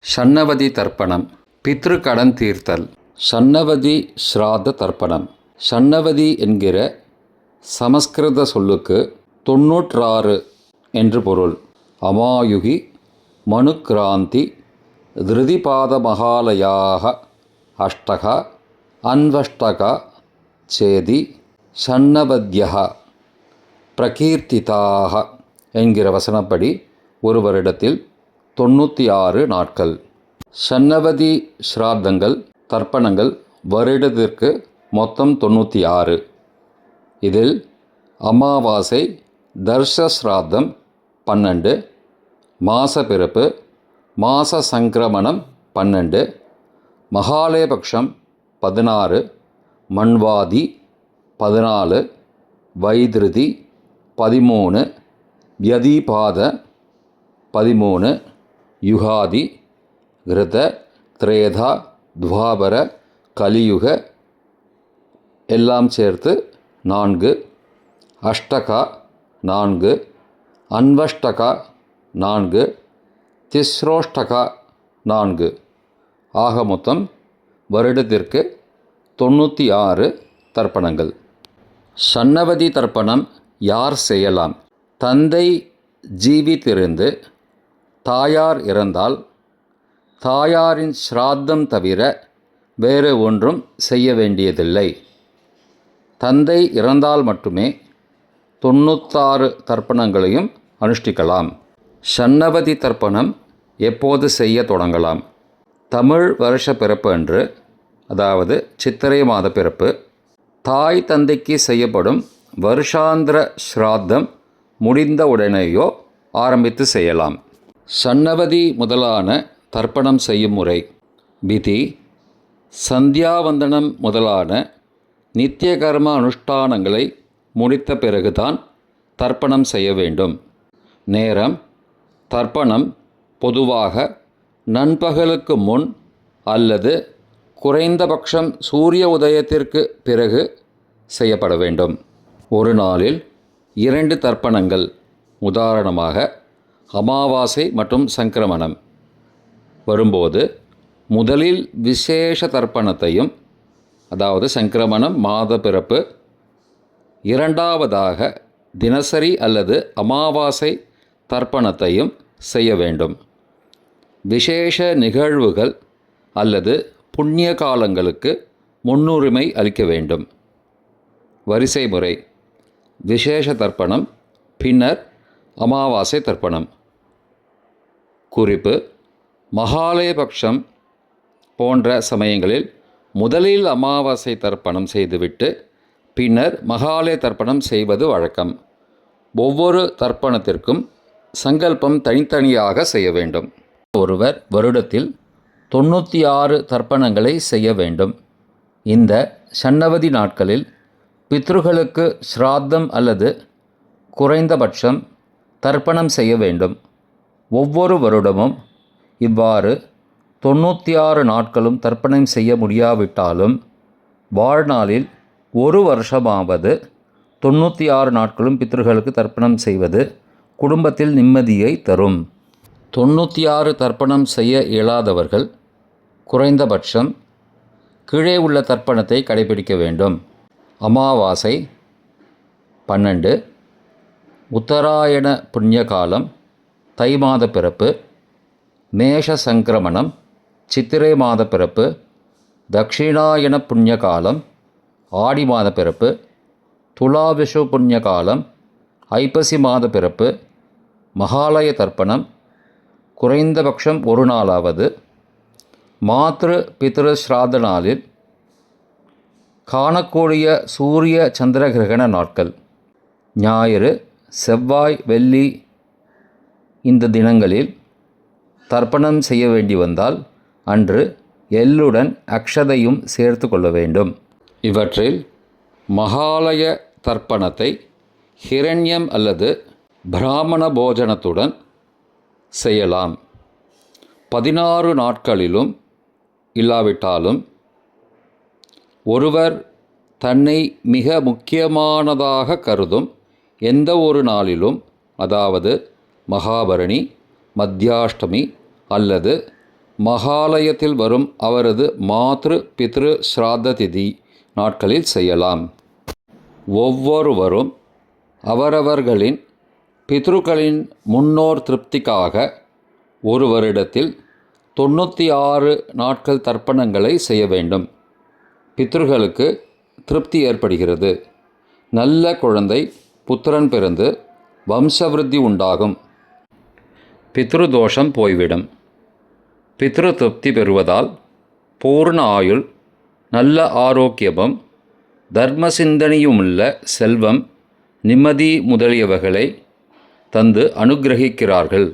ஷண்ணவதி தர்ப்பணம், பித்ரு கடன் தீர்த்தல். ஷண்ணவதி ஸ்ராத்த தர்ப்பணம். ஷண்ணவதி என்கிற சமஸ்கிருத சொல்லுக்கு 96 என்று பொருள். அமாயுகி மனுக்ராந்தி திருதிபாத மகாலயாக அஷ்டக அன்வஷ்டக சேதி ஷண்ணவத்யः பிரகீர்த்திதாக என்கிற வசனப்படி ஒரு வருடத்தில் 96 நாட்கள். ஷண்ணவதி ஸ்ராத்தங்கள் தர்ப்பணங்கள் வருடத்திற்கு மொத்தம் 96. இதில் அமாவாசை தர்ஷ ஸ்ராத்தம் 12, மாச பிறப்பு மாச சங்கிரமணம் 12, மகாலயபக்ஷம் 16, மண்வாதி 14, வைதிருதி 13, வ்யதிபாத 13, யுகாதி கிருத திரேதா துவாபர கலியுக எல்லாம் சேர்த்து 4, அஷ்டகா 4, அன்வஷ்டகா 4, திஸ்ரோஷ்டகா 4. ஆக மொத்தம் வருடத்திற்கு 96 தர்ப்பணங்கள். ஷண்ணவதி தர்ப்பணம் யார் செய்யலாம்? தந்தை ஜீவித்திருந்து தாயார் இறந்தால் தாயாரின் ஸ்ராத்தம் தவிர வேறு ஒன்றும் செய்ய வேண்டியதில்லை. தந்தை இறந்தால் மட்டுமே 96 தர்ப்பணங்களையும் அனுஷ்டிக்கலாம். ஷண்ணவதி தர்ப்பணம் எப்போது செய்ய தொடங்கலாம்? தமிழ் வருஷ பிறப்பு அன்று, அதாவது சித்திரை மாத பிறப்பு, தாய் தந்தைக்கு செய்யப்படும் வருஷாந்திர ஸ்ராத்தம் முடிந்த உடனேயோ ஆரம்பித்து செய்யலாம். ஷண்ணவதி முதலான தர்ப்பணம் செய்யும் முறை: விதி, சந்தியாவந்தனம் முதலான நித்திய கர்ம அனுஷ்டானங்களை முடித்த பிறகுதான் தர்ப்பணம் செய்ய வேண்டும். நேரம்: தர்ப்பணம் பொதுவாக நண்பகலுக்கு முன் அல்லது குறைந்தபட்சம் சூரிய உதயத்திற்கு பிறகு செய்யப்பட வேண்டும். ஒரு நாளில் 2 தர்ப்பணங்கள், உதாரணமாக அமாவாசை மற்றும் சங்கிரமணம் வரும்போது முதலில் விசேஷ தர்ப்பணத்தையும், அதாவது சங்கிரமணம் மாத பிறப்பு, இரண்டாவதாக தினசரி அல்லது அமாவாசை தர்ப்பணத்தையும் செய்ய வேண்டும். விசேஷ நிகழ்வுகள் அல்லது புண்ணிய காலங்களுக்கு முன்னுரிமை அளிக்க வேண்டும். வரிசை முறை: விசேஷ தர்ப்பணம், பின்னர் அமாவாசை தர்ப்பணம். குறிப்பு: மகாலயபக்ஷம் போன்ற சமயங்களில் முதலில் அமாவாசை தர்ப்பணம் செய்துவிட்டு பின்னர் மகாலய தர்ப்பணம் செய்வது வழக்கம். ஒவ்வொரு தர்ப்பணத்திற்கும் சங்கல்பம் தனித்தனியாக செய்ய வேண்டும். ஒருவர் வருடத்தில் 96 தர்ப்பணங்களை செய்ய வேண்டும். இந்த ஷண்ணவதி நாட்களில் பித்ருகளுக்கு ஸ்ராத்தம் அல்லது குறைந்தபட்சம் தர்ப்பணம் செய்ய வேண்டும். ஒவ்வொரு வருடமும் இவ்வாறு 96 நாட்களும் தர்ப்பணம் செய்ய முடியாவிட்டாலும் வாழ்நாளில் ஒரு வருஷமாவது 96 நாட்களும் பித்ருகளுக்கு தர்ப்பணம் செய்வது குடும்பத்தில் நிம்மதியை தரும். 96 தர்ப்பணம் செய்ய இயலாதவர்கள் குறைந்தபட்சம் கீழே உள்ள தர்ப்பணத்தை கடைபிடிக்க வேண்டும். அமாவாசை 12, உத்தராயண புண்ணியகாலம் தை மாத பிறப்பு, மேஷ சங்கிரமணம் சித்திரை மாத பிறப்பு, தக்ஷிணாயன புண்ணியகாலம் ஆடி மாத பிறப்பு, துலா விஷு புண்ணியகாலம் ஐப்பசி மாத பிறப்பு, மகாலய தர்ப்பணம் குறைந்தபட்சம் ஒரு நாளாவது, மாத்ரு பித்ரு ஸ்ராத்த நாளில் காணக்கூடிய சூரிய சந்திர கிரகண நாட்கள்: ஞாயிறு, செவ்வாய், வெள்ளி இந்த தினங்களில் தர்ப்பணம் செய்ய வேண்டி வந்தால் அன்று எள்ளுடன் அக்ஷதையும் சேர்த்து கொள்ள வேண்டும். இவற்றில் மகாலய தர்ப்பணத்தை ஹிரண்யம் அல்லது பிராமண போஜனத்துடன் செய்யலாம். 16 நாட்களிலும் இல்லாவிட்டாலும் ஒருவர் தன்னை மிக முக்கியமானதாக கருதும் எந்த ஒரு நாளிலும், அதாவது மகாபரணி, மத்தியாஷ்டமி அல்லது மகாலயத்தில் வரும் அவரது மாத்ரு பித்ரு ஸ்ராத்த திதி நாட்களில் செய்யலாம். ஒவ்வொருவரும் அவரவர்களின் பித்ருக்களின் முன்னோர் திருப்திக்காக ஒரு வருடத்தில் 96 நாட்கள் தர்ப்பணங்களை செய்ய வேண்டும். பித்ருக்களுக்கு திருப்தி ஏற்படுகிறது. நல்ல குழந்தை புத்திரன் பிறந்து வம்சவிருத்தி உண்டாகும். பித்ரு தோஷம் போய்விடும். பித்ரு திருப்தி பெறுவதால் பூர்ண ஆயுள், நல்ல ஆரோக்கியமும், தர்ம சிந்தனையுமுள்ள செல்வம், நிம்மதி முதலியவைகளை தந்து அனுக்கிரகிக்கிறார்கள்.